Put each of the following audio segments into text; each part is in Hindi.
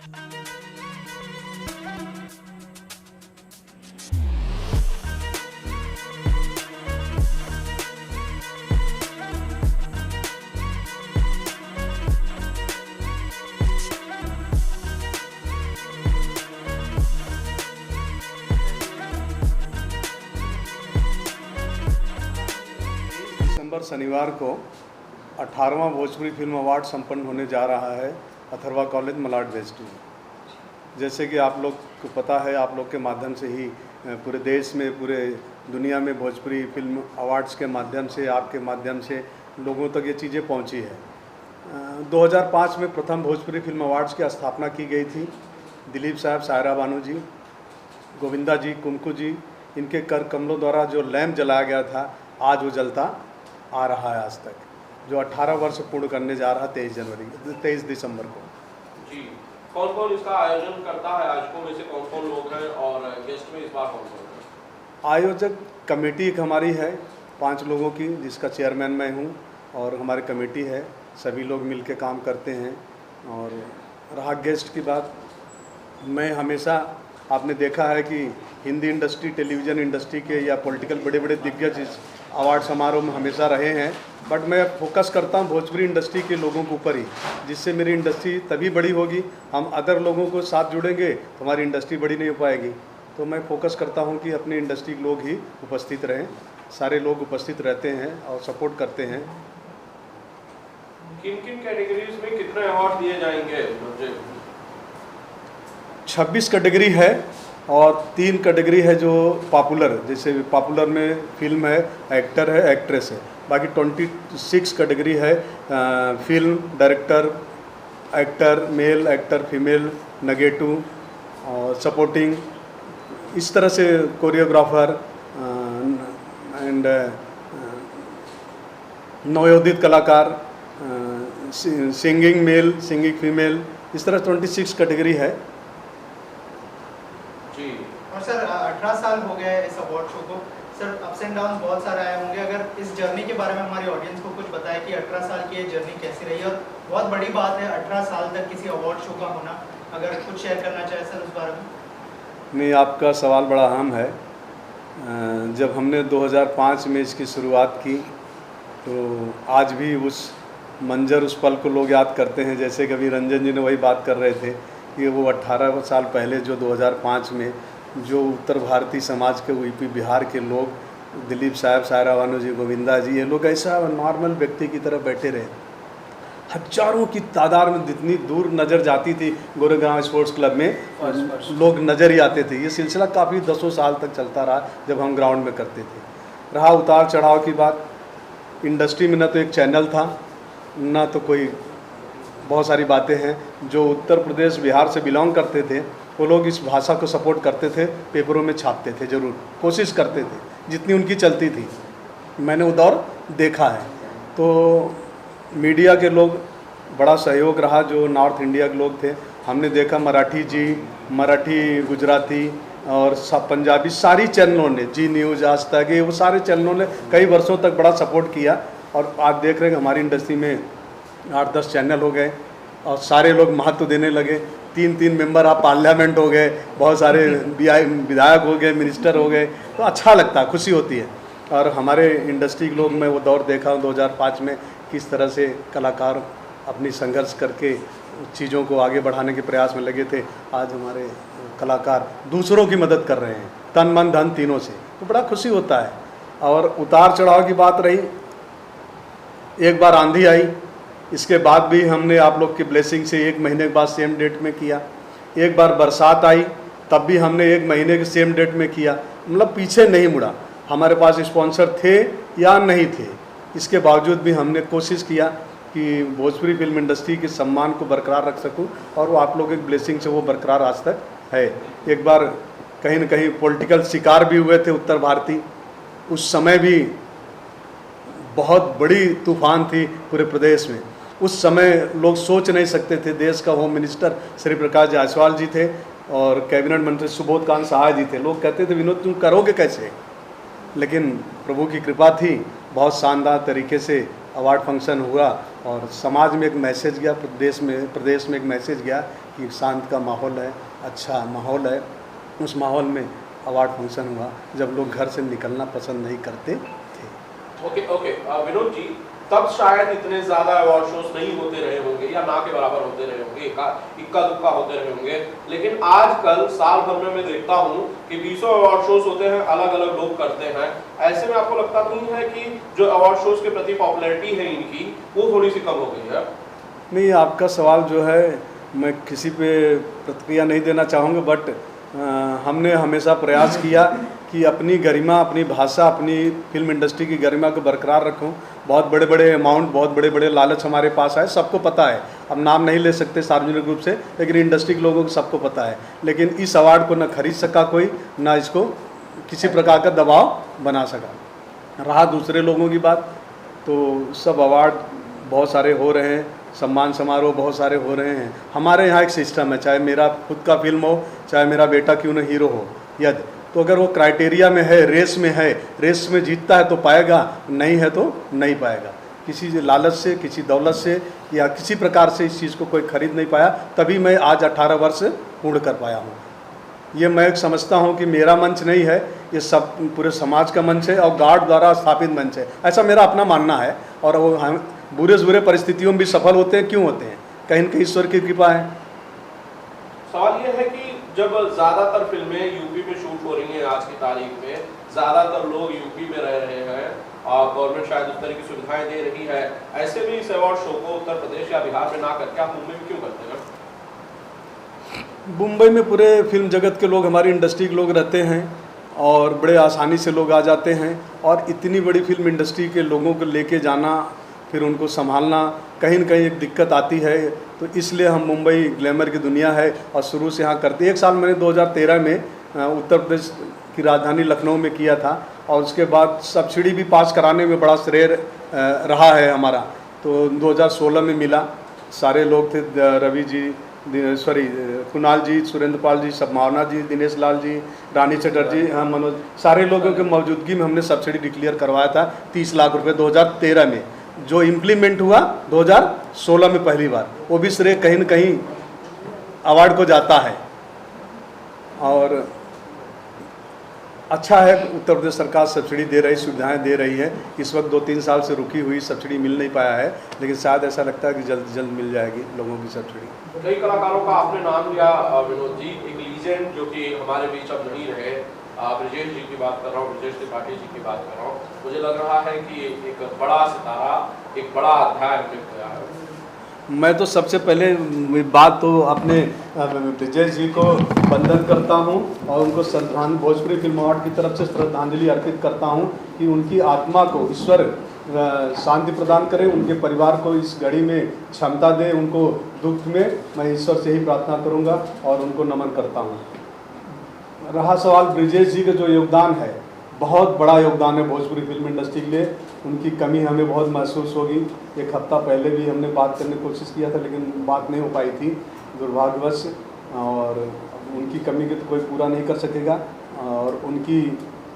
दिसंबर शनिवार को 18वां भोजपुरी फिल्म अवार्ड संपन्न होने जा रहा है अथर्वा कॉलेज मलाड वेस्ट में। जैसे कि आप लोग को पता है, आप लोग के माध्यम से ही पूरे देश में, पूरे दुनिया में भोजपुरी फिल्म अवार्ड्स के माध्यम से, आपके माध्यम से लोगों तक ये चीज़ें पहुंची है। 2005 में प्रथम भोजपुरी फिल्म अवार्ड्स की स्थापना की गई थी। दिलीप साहब, सायरा बानू जी, गोविंदा जी, कुमकू जी, इनके कर कमलों द्वारा जो लैंप जलाया गया था, आज वो जलता आ रहा है आज तक, जो 18 वर्ष पूर्ण करने जा रहा 23 दिसंबर को। जी, कौन कौन इसका आयोजन करता है? आयोजकों में से कौन कौन लोग हैं और गेस्ट में इस बार कौन कौन है? आयोजक कमेटी एक हमारी है 5 लोगों की, जिसका चेयरमैन मैं हूँ, और हमारी कमेटी है, सभी लोग मिल के काम करते हैं। और रहा गेस्ट की बात, मैं हमेशा, आपने देखा है कि हिंदी इंडस्ट्री, टेलीविज़न इंडस्ट्री के या पॉलिटिकल बड़े बड़े दिग्गज इस अवार्ड समारोह में हमेशा रहे हैं, बट मैं फोकस करता हूं भोजपुरी इंडस्ट्री के लोगों के ऊपर ही, जिससे मेरी इंडस्ट्री तभी बड़ी होगी। हम अदर लोगों को साथ जुड़ेंगे तो हमारी इंडस्ट्री बड़ी नहीं हो पाएगी। तो मैं फोकस करता हूं कि अपनी इंडस्ट्री के लोग ही उपस्थित रहें। सारे लोग उपस्थित रहते हैं और सपोर्ट करते हैं। किन किन कैटेगरीज में कितने अवार्ड दिए जाएंगे? 26 कैटेगरी है और 3 कैटेगरी है जो पॉपुलर, जैसे पॉपुलर में फिल्म है, एक्टर है, एक्ट्रेस है। बाकी 26 कैटेगरी है, film, director, actor, male, actor, female, negative और सपोर्टिंग, इस तरह से कोरियोग्राफर एंड नवोदित कलाकार, सिंगिंग मेल, सिंगिंग फीमेल, इस तरह 26 कैटेगरी है। जी। और सर 18 साल हो गए इस अवार्ड शो को, सर अप्स एंड डाउन बहुत सारे आए होंगे। अगर इस जर्नी के बारे में हमारी ऑडियंस को कुछ बताएं कि 18 साल की ये जर्नी कैसी रही, और बहुत बड़ी बात है 18 साल तक किसी अवार्ड शो का होना, अगर कुछ शेयर करना चाहे सर उस बारे में। नहीं, आपका सवाल बड़ा अहम है। जब हमने 2005 में इसकी शुरुआत की तो आज भी उस मंजर, उस पल को लोग याद करते हैं। जैसे कभी रंजन जी ने वही बात कर रहे थे कि वो 18 साल पहले जो 2005 में जो उत्तर भारतीय समाज के, यूपी बिहार के लोग, दिलीप साहब, सायरा बानू जी, गोविंदा जी, ये लोग ऐसा नॉर्मल व्यक्ति की तरह बैठे रहे। हजारों की तादाद में जितनी दूर नज़र जाती थी गोरेगांव स्पोर्ट्स क्लब में लोग नज़र ही आते थे। ये सिलसिला काफ़ी 10 साल तक चलता रहा जब हम ग्राउंड में करते थे। रहा उतार चढ़ाव की बात, इंडस्ट्री में न तो एक चैनल था, ना तो कोई, बहुत सारी बातें हैं। जो उत्तर प्रदेश, बिहार से बिलोंग करते थे वो लोग इस भाषा को सपोर्ट करते थे, पेपरों में छापते थे, ज़रूर कोशिश करते थे जितनी उनकी चलती थी। मैंने वो दौर देखा है। तो मीडिया के लोग बड़ा सहयोग रहा, जो नॉर्थ इंडिया के लोग थे। हमने देखा मराठी जी, मराठी, गुजराती और पंजाबी, सारी चैनलों ने, जी न्यूज़, आज तक, ये वो सारे चैनलों ने कई वर्षों तक बड़ा सपोर्ट किया। और आज देख रहे हैं हमारी इंडस्ट्री में 8-10 चैनल हो गए और सारे लोग महत्व देने लगे। 3 मेंबर आप पार्लियामेंट हो गए, बहुत सारे विधायक हो गए, मिनिस्टर हो गए, तो अच्छा लगता है, खुशी होती है। और हमारे इंडस्ट्री के लोग, मैं वो दौर देखा हूँ 2005 में, किस तरह से कलाकार अपनी संघर्ष करके चीज़ों को आगे बढ़ाने के प्रयास में लगे थे। आज हमारे कलाकार दूसरों की मदद कर रहे हैं, तन मन धन तीनों से, तो बड़ा खुशी होता है। और उतार चढ़ाव की बात रही, एक बार आंधी आई, इसके बाद भी हमने आप लोग की ब्लेसिंग से 1 महीने के बाद सेम डेट में किया। एक बार बरसात आई, तब भी हमने 1 महीने के सेम डेट में किया। मतलब पीछे नहीं मुड़ा। हमारे पास स्पॉन्सर थे या नहीं थे, इसके बावजूद भी हमने कोशिश किया कि भोजपुरी फिल्म इंडस्ट्री के सम्मान को बरकरार रख सकूं, और वो आप लोगों की ब्लेसिंग से वो बरकरार आज तक है। एक बार कहीं न कहीं पॉलिटिकल शिकार भी हुए थे उत्तर भारतीय, उस समय भी बहुत बड़ी तूफान थी पूरे प्रदेश में। उस समय लोग सोच नहीं सकते थे। देश का होम मिनिस्टर श्री प्रकाश जायसवाल जी थे और कैबिनेट मंत्री सुबोध कांत सहाय जी थे। लोग कहते थे विनोद तुम करोगे कैसे, लेकिन प्रभु की कृपा थी, बहुत शानदार तरीके से अवार्ड फंक्शन हुआ और समाज में एक मैसेज गया, प्रदेश में एक मैसेज गया कि शांत का माहौल है, अच्छा माहौल है। उस माहौल में अवार्ड फंक्शन हुआ जब लोग घर से निकलना पसंद नहीं करते थे। ओके ओके विनोद जी, तब शायद इतने ज़्यादा अवार्ड शोज नहीं होते रहे होंगे या ना के बराबर होते रहे होंगे, इक्का दुक्का होते रहे होंगे, लेकिन आजकल साल भर में मैं देखता हूँ कि 20 अवार्ड शोज होते हैं, अलग अलग लोग करते हैं। ऐसे में आपको लगता नहीं है कि जो अवार्ड शोज के प्रति पॉपुलैरिटी है इनकी वो थोड़ी सी कम हो गई है? नहीं, आपका सवाल जो है मैं किसी पे प्रतिक्रिया नहीं देना चाहूँगा, बट हमने हमेशा प्रयास किया कि अपनी गरिमा, अपनी भाषा, अपनी फिल्म इंडस्ट्री की गरिमा को बरकरार रखूं। बहुत बड़े बड़े अमाउंट, बहुत बड़े बड़े लालच हमारे पास आए, सबको पता है। अब नाम नहीं ले सकते सार्वजनिक रूप से, लेकिन इंडस्ट्री के लोगों को सबको पता है। लेकिन इस अवार्ड को न खरीद सका कोई, ना इसको किसी प्रकार का दबाव बना सका। रहा दूसरे लोगों की बात, तो सब अवार्ड बहुत सारे हो रहे हैं, सम्मान समारोह बहुत सारे हो रहे हैं। हमारे यहाँ एक सिस्टम है, चाहे मेरा खुद का फिल्म हो, चाहे मेरा बेटा क्यों न हीरो हो, यदि तो अगर वो क्राइटेरिया में है, रेस में है, रेस में जीतता है तो पाएगा, नहीं है तो नहीं पाएगा। किसी लालच से, किसी दौलत से या किसी प्रकार से इस चीज़ को कोई खरीद नहीं पाया, तभी मैं आज 18 वर्ष पूर्ण कर पाया हूँ। ये मैं समझता हूँ कि मेरा मंच नहीं है, ये सब पूरे समाज का मंच है और गार्ड द्वारा स्थापित मंच है, ऐसा मेरा अपना मानना है। और वो हम बुरे से बुरे परिस्थितियों में भी सफल होते हैं। क्यों होते हैं? कहीं न कहीं ईश्वर की कृपा है। सवाल ये है कि जब ज़्यादातर फिल्में यूपी में शूट हो रही हैं आज की तारीख में, ज़्यादातर लोग यूपी में रह रहे हैं और गवर्नमेंट शायद उस तरह की सुविधाएं दे रही है, ऐसे में इस अवार्ड शो को उत्तर प्रदेश या बिहार में ना करके आप मुंबई में क्यों करते हैं? मुंबई में पूरे फिल्म जगत के लोग, हमारी इंडस्ट्री के लोग रहते हैं और बड़े आसानी से लोग आ जाते हैं। और इतनी बड़ी फिल्म इंडस्ट्री के लोगों को लेके जाना, फिर उनको संभालना कहीं न कहीं एक दिक्कत आती है। तो इसलिए हम मुंबई ग्लैमर की दुनिया है और शुरू से यहाँ करते हैं। 1 साल मैंने 2013 में उत्तर प्रदेश की राजधानी लखनऊ में किया था और उसके बाद सब्सिडी भी पास कराने में बड़ा श्रेय रहा है हमारा। तो 2016 में मिला, सारे लोग थे, रवि जी, कुणाल जी, सुरेंद्र पाल जी, संभावना जी, दिनेश लाल जी, रानी चटर्जी, हाँ मनोज, सारे लोगों के मौजूदगी में हमने सब्सिडी डिक्लेयर करवाया था 30 लाख रुपए 2013 में, जो इम्प्लीमेंट हुआ 2016 में पहली बार। वो भी श्रेय कहीं न कहीं अवार्ड को जाता है। और अच्छा है, उत्तर प्रदेश सरकार सब्सिडी दे रही, सुविधाएं दे रही है। इस वक्त 2-3 साल से रुकी हुई सब्सिडी मिल नहीं पाया है, लेकिन शायद ऐसा लगता है कि जल्द जल्द मिल जाएगी लोगों की सब्सिडी। कई कलाकारों का आपने नाम लिया विनोद जी, एक लीजेंड जो कि हमारे बीच अब नहीं रहे, ब्रजेश जी की बात कर रहा हूँ, ब्रजेश त्रिपाठी जी की बात कर रहा हूँ। मुझे लग रहा है कि एक बड़ा सितारा, एक बड़ा अध्याय लिख गया है। मैं तो सबसे पहले बात तो अपने ब्रजेश जी को वंदन करता हूं और उनको श्रद्धांजलि, भोजपुरी फिल्म अवार्ड की तरफ से श्रद्धांजलि अर्पित करता हूं कि उनकी आत्मा को ईश्वर शांति प्रदान करे, उनके परिवार को इस घड़ी में क्षमता दे, उनको दुख में मैं ईश्वर से ही प्रार्थना करूंगा और उनको नमन करता हूं। रहा सवाल ब्रजेश जी का जो योगदान है, बहुत बड़ा योगदान है भोजपुरी फिल्म इंडस्ट्री के लिए। उनकी कमी हमें बहुत महसूस होगी। 1 हफ्ता पहले भी हमने बात करने की कोशिश किया था, लेकिन बात नहीं हो पाई थी दुर्भाग्यवश। और उनकी कमी को तो कोई पूरा नहीं कर सकेगा और उनकी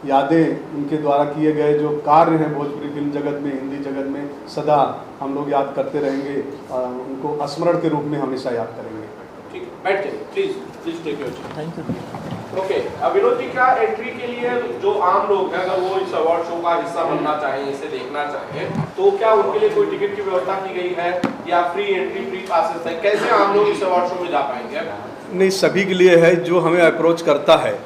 यादें, उनके द्वारा किए गए जो कार्य हैं भोजपुरी फिल्म जगत में, हिंदी जगत में, सदा हम लोग याद करते रहेंगे। उनको स्मरण के रूप में हमेशा याद करेंगे। ठीक है, बैठ जाइए please take your seat. Thank you. Okay, Vinod ji, क्या एंट्री के लिए जो आम लोग हैं, अगर वो इस अवार्ड शो का हिस्सा बनना चाहें, इसे देखना चाहें, तो क्या उनके लिए कोई टिकट की व्यवस्था की गई है या फ्री एंट्री, फ्री पासेस है? कैसे आम लोग इस अवार्ड शो में जा पाएंगे? नहीं, सभी के लिए है। जो हमें अप्रोच करता है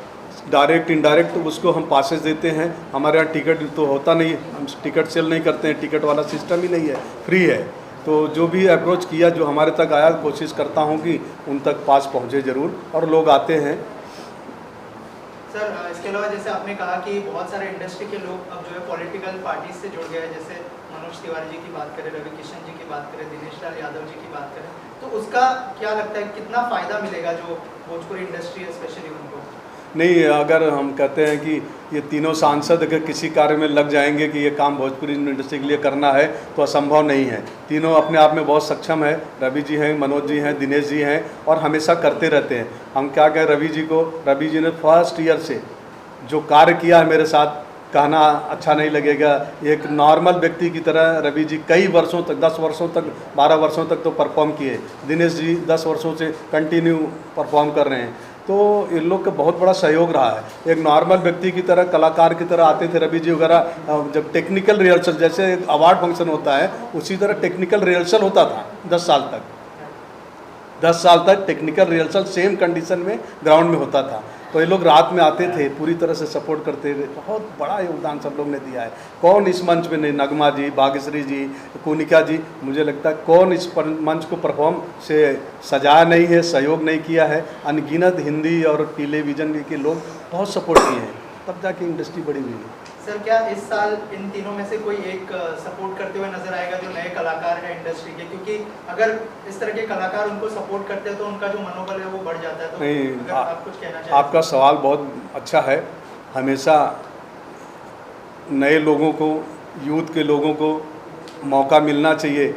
डायरेक्ट इनडायरेक्ट, तो उसको हम पासेस देते हैं। हमारे यहाँ टिकट तो होता नहीं, हम टिकट सेल नहीं करते हैं, टिकट वाला सिस्टम ही नहीं है, फ्री है। तो जो भी अप्रोच किया, जो हमारे तक आया, कोशिश करता हूँ कि उन तक पास पहुँचे ज़रूर, और लोग आते हैं। सर, इसके अलावा जैसे आपने कहा कि बहुत सारे इंडस्ट्री के लोग अब जो है पॉलिटिकल पार्टी से जुड़ गए हैं, जैसे मनोज तिवारी जी की बात करें, रवि किशन जी की बात करें, दिनेश लाल यादव जी की बात करें, तो उसका क्या लगता है, कितना फ़ायदा मिलेगा जो भोजपुरी इंडस्ट्री है स्पेशली उनको? नहीं, अगर हम कहते हैं कि ये तीनों सांसद अगर किसी कार्य में लग जाएंगे कि ये काम भोजपुरी इंडस्ट्री के लिए करना है, तो असंभव नहीं है। तीनों अपने आप में बहुत सक्षम है। रवि जी हैं, मनोज जी हैं, दिनेश जी हैं, और हमेशा करते रहते हैं। हम क्या कहें रवि जी को, रवि जी ने फर्स्ट ईयर से जो कार्य किया है मेरे साथ, कहना अच्छा नहीं लगेगा। एक नॉर्मल व्यक्ति की तरह रवि जी कई वर्षों तक, 10 वर्षों तक, 12 वर्षों तक तो परफॉर्म किए। दिनेश जी 10 वर्षों से कंटिन्यू परफॉर्म कर रहे हैं। तो इन लोग का बहुत बड़ा सहयोग रहा है। एक नॉर्मल व्यक्ति की तरह, कलाकार की तरह आते थे रवि जी वगैरह। जब टेक्निकल रिहर्सल, जैसे एक अवार्ड फंक्शन होता है उसी तरह टेक्निकल रिहर्सल होता था 10 साल तक। 10 साल तक टेक्निकल रिहर्सल सेम कंडीशन में ग्राउंड में होता था। तो ये लोग रात में आते थे, पूरी तरह से सपोर्ट करते थे। बहुत बड़ा योगदान सब लोग ने दिया है। कौन इस मंच में नहीं, नगमा जी, भाग्यश्री जी, कोनिका जी, मुझे लगता है कौन इस मंच को परफॉर्म से सजाया नहीं है, सहयोग नहीं किया है। अनगिनत हिंदी और टेलीविज़न के लोग बहुत सपोर्ट किए हैं, तब जाके इंडस्ट्री बड़ी हुई है। सर क्या इस साल इन तीनों में से कोई एक सपोर्ट करते हुए नजर आएगा जो नए कलाकार हैं इंडस्ट्री के? क्योंकि अगर इस तरह के कलाकार उनको सपोर्ट करते हैं तो उनका जो मनोबल है वो बढ़ जाता है। तो नहीं, अगर आप कुछ कहना चाहें। आपका सवाल बहुत अच्छा है। हमेशा नए लोगों को, यूथ के लोगों को मौका मिलना चाहिए।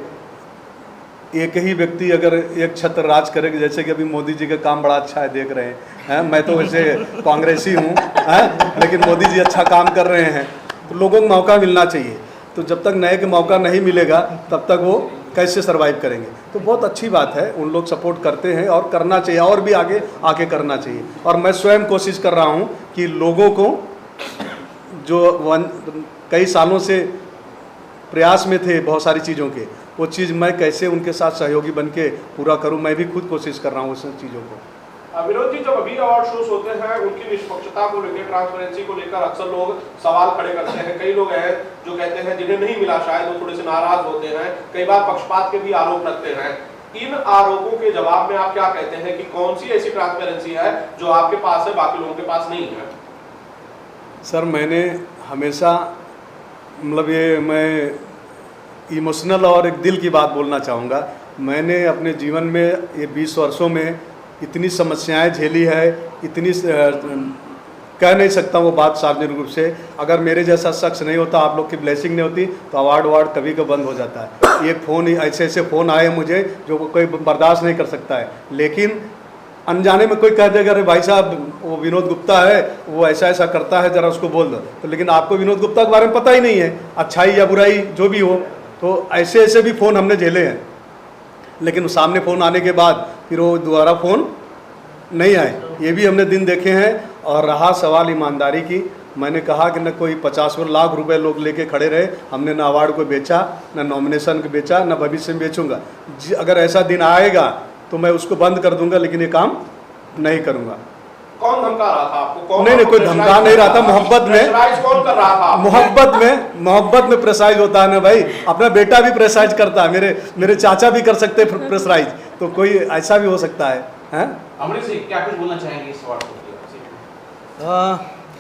एक ही व्यक्ति अगर एक छत्र राज करेगा, जैसे कि अभी मोदी जी का काम बड़ा अच्छा है, देख रहे हैं। मैं तो वैसे कांग्रेसी हूँ, लेकिन मोदी जी अच्छा काम कर रहे हैं, तो लोगों को मौका मिलना चाहिए। तो जब तक नए के मौका नहीं मिलेगा तब तक वो कैसे सर्वाइव करेंगे? तो बहुत अच्छी बात है, उन लोग सपोर्ट करते हैं और करना चाहिए, और भी आगे आके करना चाहिए। और मैं स्वयं कोशिश कर रहा हूँ कि लोगों को जो कई सालों से प्रयास में थे बहुत सारी चीज़ों के, वो चीज़ मैं कैसे उनके साथ सहयोगी बन के पूरा करूँ, मैं भी खुद कोशिश कर रहा हूँ उस चीज़ों को। विनोद जी, जब अभी अवार्ड शोज होते हैं उनकी निष्पक्षता को लेकर, ट्रांसपेरेंसी को लेकर अक्सर लोग सवाल खड़े करते हैं। कई लोग हैं जो कहते हैं जिन्हें नहीं मिला शायद वो थोड़े से नाराज होते हैं, कई बार पक्षपात के भी आरोप रखते हैं। इन आरोपों के जवाब में आप क्या कहते हैं कि कौन सी ऐसी ट्रांसपेरेंसी है जो आपके पास है, बाकी लोगों के पास नहीं है? सर मैंने हमेशा, मतलब ये मैं इमोशनल और एक दिल की बात बोलना चाहूँगा। मैंने अपने जीवन में ये 20 वर्षों में इतनी समस्याएं झेली है, इतनी कह नहीं सकता वो बात सार्वजनिक रूप से। अगर मेरे जैसा शख्स नहीं होता, आप लोग की ब्लेसिंग नहीं होती, तो अवार्ड कभी का बंद हो जाता है। एक फ़ोन, ऐसे ऐसे फ़ोन आए मुझे जो कोई बर्दाश्त नहीं कर सकता है। लेकिन अनजाने में कोई कह देगा अरे भाई साहब वो विनोद गुप्ता है, वो ऐसा ऐसा करता है, ज़रा उसको बोल दो। तो लेकिन आपको विनोद गुप्ता के बारे में पता ही नहीं है, अच्छाई या बुराई जो भी हो। तो ऐसे ऐसे भी फ़ोन हमने झेले हैं, लेकिन सामने फ़ोन आने के बाद फिर वो दोबारा फ़ोन नहीं आए, ये भी हमने दिन देखे हैं। और रहा सवाल ईमानदारी की, मैंने कहा कि न कोई 50 लाख रुपए लोग लेके खड़े रहे, हमने न अवार्ड को बेचा, न नॉमिनेशन को बेचा, न भविष्य में बेचूंगा। अगर ऐसा दिन आएगा तो मैं उसको बंद कर दूंगा, लेकिन ये काम नहीं करूंगा। कौन धमका रहा था आपको? कौन? नहीं, कोई धमका नहीं रहा था। मोहब्बत में, कौन कर रहा था? मोहब्बत में प्रेसाइज होता है ना भाई। अपना बेटा भी प्रेसाइज करता है, मेरे चाचा भी कर सकते हैं प्रेसराइज, तो कोई ऐसा भी हो सकता है। अमरीश जी, क्या कुछ बोलना चाहेंगे इस अवार्ड को?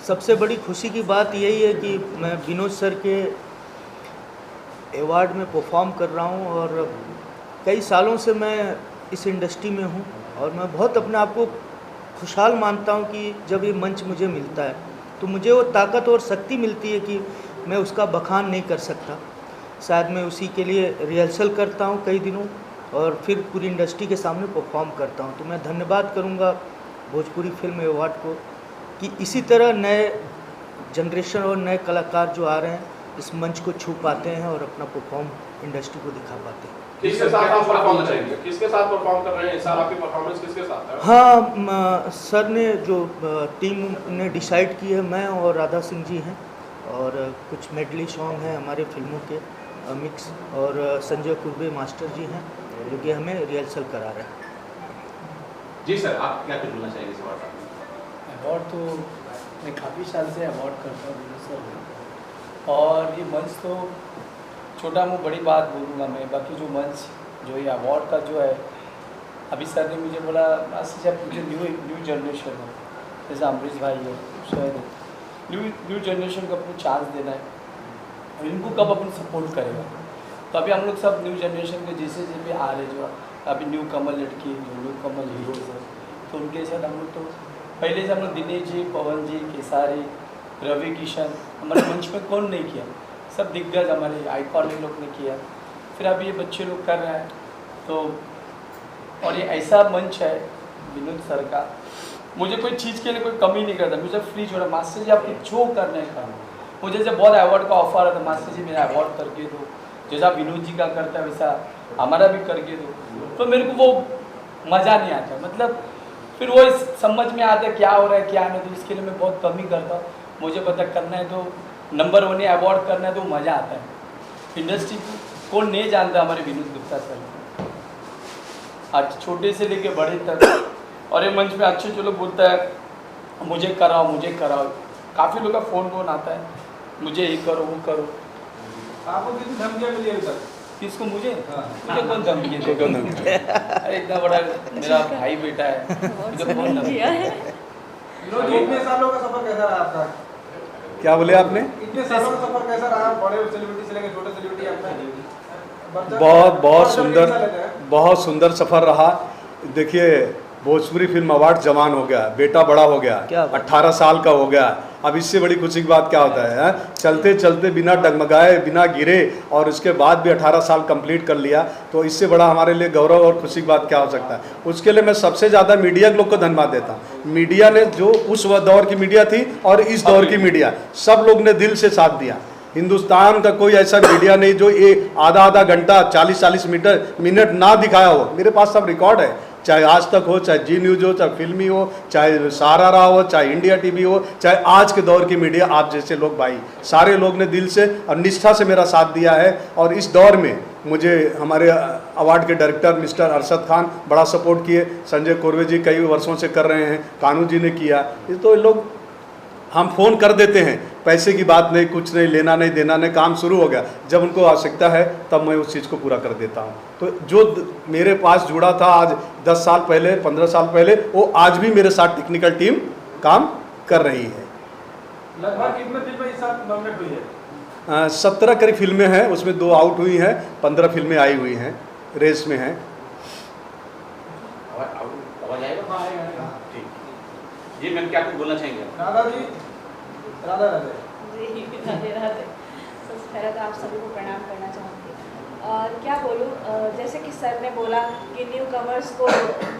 सबसे बड़ी खुशी की बात यही है कि मैं विनोद सर के अवार्ड में परफॉर्म कर रहा हूँ, और कई सालों से मैं इस इंडस्ट्री में हूँ, और मैं बहुत अपने आप को खुशहाल मानता हूँ कि जब ये मंच मुझे मिलता है तो मुझे वो ताकत और शक्ति मिलती है कि मैं उसका बखान नहीं कर सकता। शायद मैं उसी के लिए रिहर्सल करता हूँ कई दिनों, और फिर पूरी इंडस्ट्री के सामने परफॉर्म करता हूँ। तो मैं धन्यवाद करूँगा भोजपुरी फिल्म अवार्ड को कि इसी तरह नए जनरेशन और नए कलाकार जो आ रहे हैं इस मंच को छू पाते हैं और अपना परफॉर्म इंडस्ट्री को दिखा पाते हैं। किसके साथ आप परफॉर्म करेंगे? किसके साथ परफॉर्म कर रहे हैं इस साल? आपकी परफॉर्मेंस किसके साथ है? हाँ, सर ने जो टीम ने डिसाइड की है, मैं और राधा सिंह जी हैं, और कुछ मेडली सॉन्ग हैं हमारे फिल्मों के मिक्स, और संजय कुर्बे मास्टर जी हैं जो कि हमें रिहर्सल करा रहे हैं। जी सर, आप क्या कुछ बोलना चाहेंगे इस अवार्ड पर? अवार्ड तो मैं काफ़ी साल से अवार्ड करता हूँ सर, और ये मंच तो छोटा मुँह बड़ी बात बोलूँगा मैं। बाकी जो मंच, जो ये अवार्ड का जो है, अभी सर ने मुझे बोला जब मुझे न्यू जनरेशन है, जैसे अमरीश भाई है, शायद न्यू जनरेशन को अपनी चांस देना है, और इनको कब अपन सपोर्ट करेगा। तो अभी हम लोग सब न्यू जनरेशन के जैसे भी आ रहे, जो अभी न्यू कमल लड़की, जो न्यू कमल हीरोज है, तो उनके साथ हम लोग तो पहले से हम लोग दिनेश जी, पवन जी, केसारी, रवि किशन, हमारे मंच में कौन नहीं किया, सब दिग्गज हमारे आइकॉन लोग ने किया। फिर अभी ये बच्चे लोग कर रहे हैं, तो और ये ऐसा मंच है विनोद सर का, मुझे कोई चीज़ के लिए कोई कमी नहीं करता, मुझे फ्री छोड़ा, मास्टर जी आपको जो करना है काम, मुझे जैसे बहुत अवार्ड का ऑफर आता मास्टर जी मेरा अवार्ड करके दो, जैसा विनोद जी का करता है वैसा हमारा भी करके दो, तो मेरे को वो मज़ा नहीं आता, मतलब फिर वो इस समझ में आता है क्या हो रहा है क्या नहीं, तो इसके लिए मैं बहुत कम ही करता हूँ। मुझे पता करना है तो नंबर 1 अवार्ड करना है तो मज़ा आता है। इंडस्ट्री को नहीं जानता हमारे विनोद गुप्ता सर, आज छोटे से लेके बड़े तक, और ये मंच में अच्छे जो लोग बोलता है मुझे कराओ, काफ़ी लोग का फ़ोन आता है मुझे ये करो वो करो। आपको कितनी धमकियाँ मिली अभी तक? किसको? मुझे हाँ। मुझे कौन धमकी दे? अरे इतना बड़ा मेरा भाई बेटा है, मुझे कौन धमकी है? विनोद जी, इतने सालों का सफर कैसा रहा आपका? क्या बोले आपने? इतने सालों का सफर कैसा रहा? बड़े सेलिब्रिटी से लेकर छोटे सेलिब्रिटी आपका? बहुत सुंदर सफ़र रहा। देखिए भोजपुरी फिल्म अवार्ड जवान हो गया, बेटा बड़ा हो गया, 18 साल का हो गया। अब इससे बड़ी खुशी की बात क्या होता है? चलते चलते बिना डगमगाए बिना गिरे और उसके बाद भी 18 साल कंप्लीट कर लिया, तो इससे बड़ा हमारे लिए गौरव और खुशी की बात क्या हो सकता है? उसके लिए मैं सबसे ज़्यादा मीडिया के लोग को धन्यवाद देता हूँ। मीडिया ने जो उस दौर की मीडिया थी और इस दौर की मीडिया, सब लोग ने दिल से साथ दिया। हिंदुस्तान का कोई ऐसा मीडिया नहीं जो ये आधा घंटा 40 मिनट ना दिखाया हो। मेरे पास सब रिकॉर्ड है, चाहे आज तक हो, चाहे जी न्यूज़ हो, चाहे फिल्मी हो, चाहे सहारा हो, चाहे इंडिया टीवी हो, चाहे आज के दौर की मीडिया, आप जैसे लोग भाई सारे लोग ने दिल से और निष्ठा से मेरा साथ दिया है। और इस दौर में मुझे हमारे अवार्ड के डायरेक्टर मिस्टर अरशद खान बड़ा सपोर्ट किए, संजय कोरवे जी कई वर्षों से कर रहे हैं, कानू जी ने किया। ये तो लोग हम फ़ोन कर देते हैं, पैसे की बात नहीं, कुछ नहीं, लेना नहीं देना नहीं, काम शुरू हो गया। जब उनको आवश्यकता है तब मैं उस चीज़ को पूरा कर देता हूँ। तो जो मेरे पास जुड़ा था आज 10 साल पहले 15 साल पहले, वो आज भी मेरे साथ टेक्निकल टीम काम कर रही है। लगभग कितने फिल्में इस साल नॉमिनेट हुई है? 17 करीब फिल्में हैं, उसमें 2 आउट हुई हैं, 15 फिल्में आई हुई हैं, रेस में हैं। आवाज आएगा? ठीक। जी मैम क्या कुछ बोलना चाहेंगे? राधा जी, राधा जी राधे राधे। सबसे पहले तो आप सभी को प्रणाम करना चाहूँगी। और क्या बोलूँ, जैसे कि सर ने बोला कि न्यू कमर्स को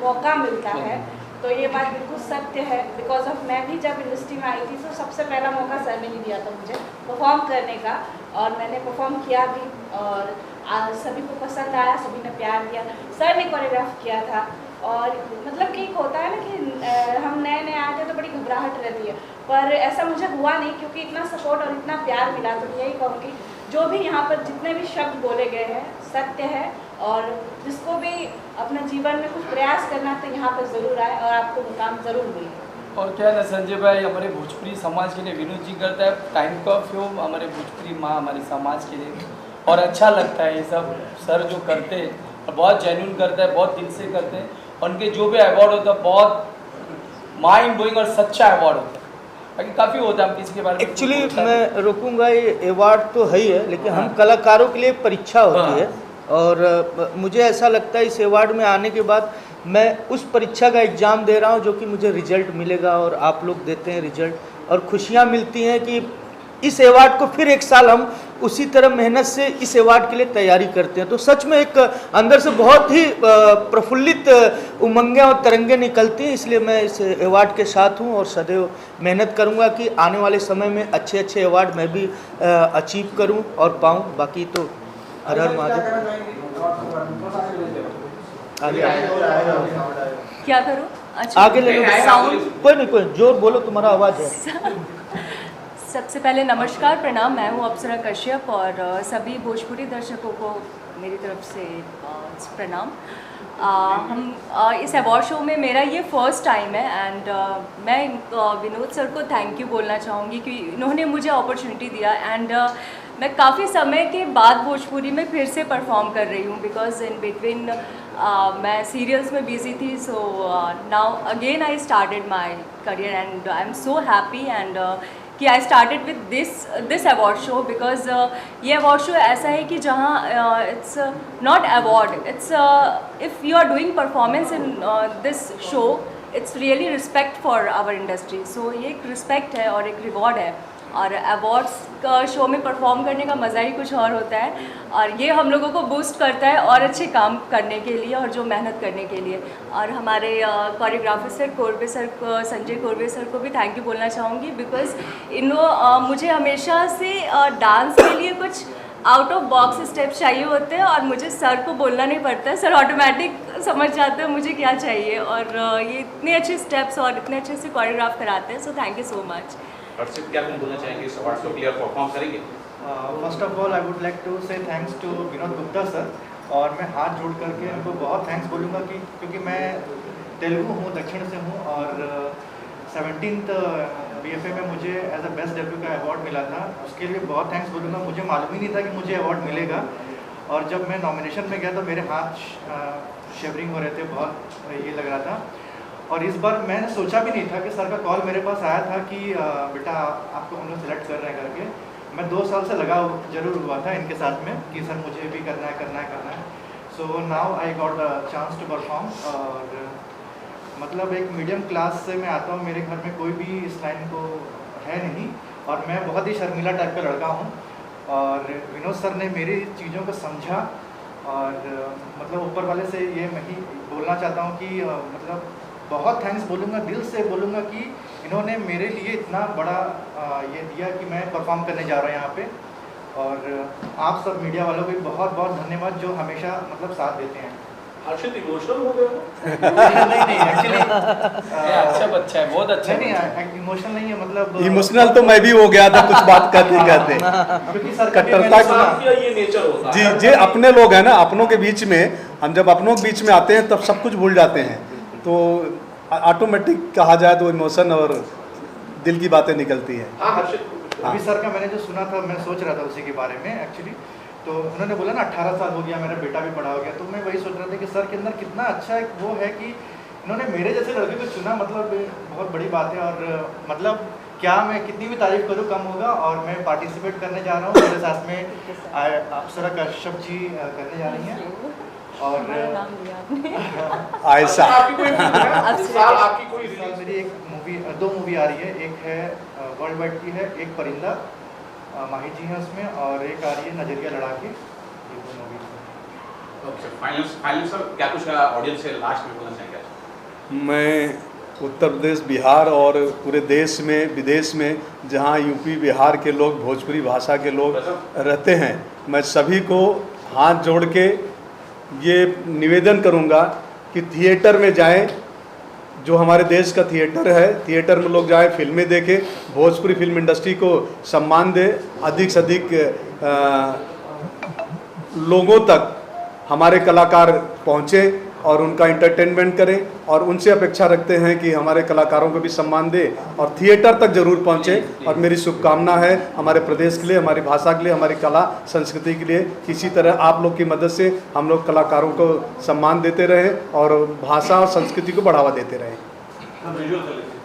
मौका मिलता है, तो ये बात बिल्कुल सत्य है। बिकॉज ऑफ मैं भी जब इंडस्ट्री में आई थी तो सबसे पहला मौका सर ने ही दिया था मुझे परफॉर्म करने का, और मैंने परफॉर्म किया भी, और सभी को पसंद आया, सभी ने प्यार दिया। सर ने कोरियोग्राफ किया था, और मतलब कि एक होता है ना कि हम नए नए आते हैं तो बड़ी घबराहट रहती है, पर ऐसा मुझे हुआ नहीं, क्योंकि इतना सपोर्ट और इतना प्यार मिला। तो यही कहूँगी जो भी यहाँ पर जितने भी शब्द बोले गए हैं सत्य है, और जिसको भी अपने जीवन में कुछ प्रयास करना तो यहाँ पर ज़रूर आए और आपको मुकाम ज़रूर मिले। और क्या है ना संजय भाई, हमारे भोजपुरी समाज के लिए विनोद जी करता है टाइम का फिल्म, हमारे भोजपुरी माँ हमारे समाज के लिए, और अच्छा लगता है ये सब सर जो करते हैं, और बहुत जेन्युइन करता है, बहुत दिल से करते हैं। उनके जो भी अवार्ड होता है बहुत माइंड ब्लोइंग और सच्चा अवार्ड होता है, बाकी काफ़ी होता है। हम किसी के बारे में एक्चुअली मैं रोकूंगा, ये अवार्ड तो है ही है, लेकिन हम कलाकारों के लिए परीक्षा होती है, और मुझे ऐसा लगता है इस अवार्ड में आने के बाद मैं उस परीक्षा का एग्ज़ाम दे रहा हूँ जो कि मुझे रिजल्ट मिलेगा, और आप लोग देते हैं रिजल्ट, और खुशियाँ मिलती हैं कि इस अवार्ड को फिर एक साल हम उसी तरह मेहनत से इस अवार्ड के लिए तैयारी करते हैं। तो सच में एक अंदर से बहुत ही प्रफुल्लित उमंगें और तरंगें निकलती हैं। इसलिए मैं इस अवार्ड के साथ हूँ और सदैव मेहनत करूँगा कि आने वाले समय में अच्छे अच्छे अवार्ड मैं भी अचीव करूँ और पाऊँ। बाकी तो हर हर महादेव। क्या करूँ? अच्छा आगे ले लो, साउंड कोई नहीं, कोई जोर बोलो, तुम्हारा आवाज़ है। सबसे पहले नमस्कार, प्रणाम। मैं हूँ अप्सरा कश्यप, और सभी भोजपुरी दर्शकों को मेरी तरफ से प्रणाम। हम इस अवार्ड शो में मेरा ये फर्स्ट टाइम है, एंड मैं विनोद सर को थैंक यू बोलना चाहूँगी कि इन्होंने मुझे अपॉर्चुनिटी दिया, एंड मैं काफ़ी समय के बाद भोजपुरी में फिर से परफॉर्म कर रही हूँ, बिकॉज इन बिटवीन मैं सीरियल्स में बिजी थी। So now again I started my career, and I am so happy and कि I started with this award show, because ये अवार्ड शो ऐसा है कि जहाँ it's not award, it's if you are doing performance in this show, it's really respect for our industry. So ये एक रिस्पेक्ट है और एक रिवॉर्ड है और अवार्ड्स का शो में परफॉर्म करने का मज़ा ही कुछ और होता है और ये हम लोगों को बूस्ट करता है और अच्छे काम करने के लिए और जो मेहनत करने के लिए। और हमारे कोरियोग्राफर सर कोरबे सर को, संजय कोरबे सर को भी थैंक यू बोलना चाहूँगी, बिकॉज़ मुझे हमेशा से डांस के लिए कुछ आउट ऑफ बॉक्स स्टेप्स चाहिए होते हैं और मुझे सर को बोलना नहीं पड़ता है, सर ऑटोमेटिक समझ जाते हैं मुझे क्या चाहिए और ये इतने अच्छे स्टेप्स और इतने अच्छे से कोरियोग्राफ कराते हैं। So thank you so much. Harshit, क्या तुम बोलना चाहेंगे इस अवार्ड को क्लियर परफॉर्म करेंगे? First of all I would like to say thanks to Vinod Gupta sir, और मैं हाथ जोड़ करके उनको बहुत थैंक्स बोलूँगा कि क्योंकि मैं तेलुगु हूँ, दक्षिण से हूँ और 17th BFA में मुझे एज अ बेस्ट डेब्यू का अवार्ड मिला था, उसके लिए बहुत थैंक्स बोलूँगा। मुझे मालूम ही नहीं था कि मुझे अवार्ड मिलेगा और जब मैं नॉमिनेशन में गया तो मेरे हाथ शेवरिंग हो रहे थे, बहुत ये लग रहा था। और इस बार मैंने सोचा भी नहीं था कि सर का कॉल मेरे पास आया था कि बेटा आपको हम लोग सेलेक्ट कर रहे हैं करके। मैं 2 साल से लगा जरूर हुआ था इनके साथ में कि सर मुझे भी करना है। So now I got the chance to perform. और मतलब एक मीडियम क्लास से मैं आता हूँ, मेरे घर में कोई भी इस लाइन को है नहीं और मैं बहुत ही शर्मीला टाइप का लड़का हूँ और विनोद सर ने मेरी चीज़ों को समझा और मतलब ऊपर वाले से ये मैं ही बोलना चाहता हूँ कि मतलब बहुत थैंक्स बोलूँगा, दिल से बोलूँगा कि इन्होंने मेरे लिए इतना बड़ा ये दिया कि मैं परफॉर्म करने जा रहा हूँ यहाँ पे। और आप सब मीडिया वालों को भी बहुत बहुत धन्यवाद जो हमेशा मतलब साथ देते हैं। हर्षित इमोशनल हो गए? नहीं एक्चुअली अच्छा बच्चा है, बहुत अच्छा। नहीं इमोशनल नहीं है, मतलब इमोशनल तो मैं भी हो गया था कुछ बात करते करते। क्योंकि सर कट्टरता का ये नेचर होता जी है। जी, अपने लोग हैं ना, अपनों के बीच में हम जब अपनों के बीच में आते हैं तब सब कुछ भूल जाते हैं, तो ऑटोमेटिक कहा जाए तो इमोशन और दिल की बातें निकलती हैं। हाँ हर्षित, अभी सर का मैंने जो सुना था मैं सोच रहा था उसी के बारे में एक्चुअली। तो उन्होंने बोला ना 18 साल हो गया, मेरा बेटा भी बड़ा हो गया, तो मैं वही सोच रहा था कि सर के अंदर कितना अच्छा एक वो है कि इन्होंने मेरे जैसे लड़के को चुना, मतलब बहुत बड़ी बात है। और मतलब क्या मैं कितनी भी तारीफ करूँ कम होगा। और मैं पार्टिसिपेट करने जा रहा हूँ, मेरे साथ में अप्सरा कश्यप जी करने जा रही हैं और नाम लिया आपने। आयशा आपकी कोई फिल्म है? इस साल आपकी कोई इस साल रिलीज? मेरी एक मूवी 2 मूवी आ रही है, एक है वर्ल्ड वाइड की है, एक परिंदा माही जी हैं उसमें, और एक आ रही है नजरिया लड़ा के। ये 2 मूवी। ओके, फाइनल सर, क्या कुछ ऑडियंस से लास्ट में बोलना चाहेंगे? मैं उत्तर प्रदेश, बिहार और पूरे देश में विदेश में जहाँ यूपी बिहार के लोग, भोजपुरी भाषा के लोग रहते हैं, मैं सभी को हाथ जोड़ के ये निवेदन करूँगा कि थिएटर में जाएं, जो हमारे देश का थिएटर है, थिएटर में लोग जाएं, फिल्में देखें, भोजपुरी फिल्म इंडस्ट्री को सम्मान दें, अधिक से अधिक लोगों तक हमारे कलाकार पहुँचें और उनका एंटरटेनमेंट करें। और उनसे अपेक्षा रखते हैं कि हमारे कलाकारों को भी सम्मान दें और थिएटर तक जरूर पहुँचें। और मेरी शुभकामना है हमारे प्रदेश के लिए, हमारी भाषा के लिए, हमारी कला संस्कृति के लिए। इसी तरह आप लोग की मदद से हम लोग कलाकारों को सम्मान देते रहें और भाषा और संस्कृति को बढ़ावा देते रहें। विजुअल कर लेते हैं।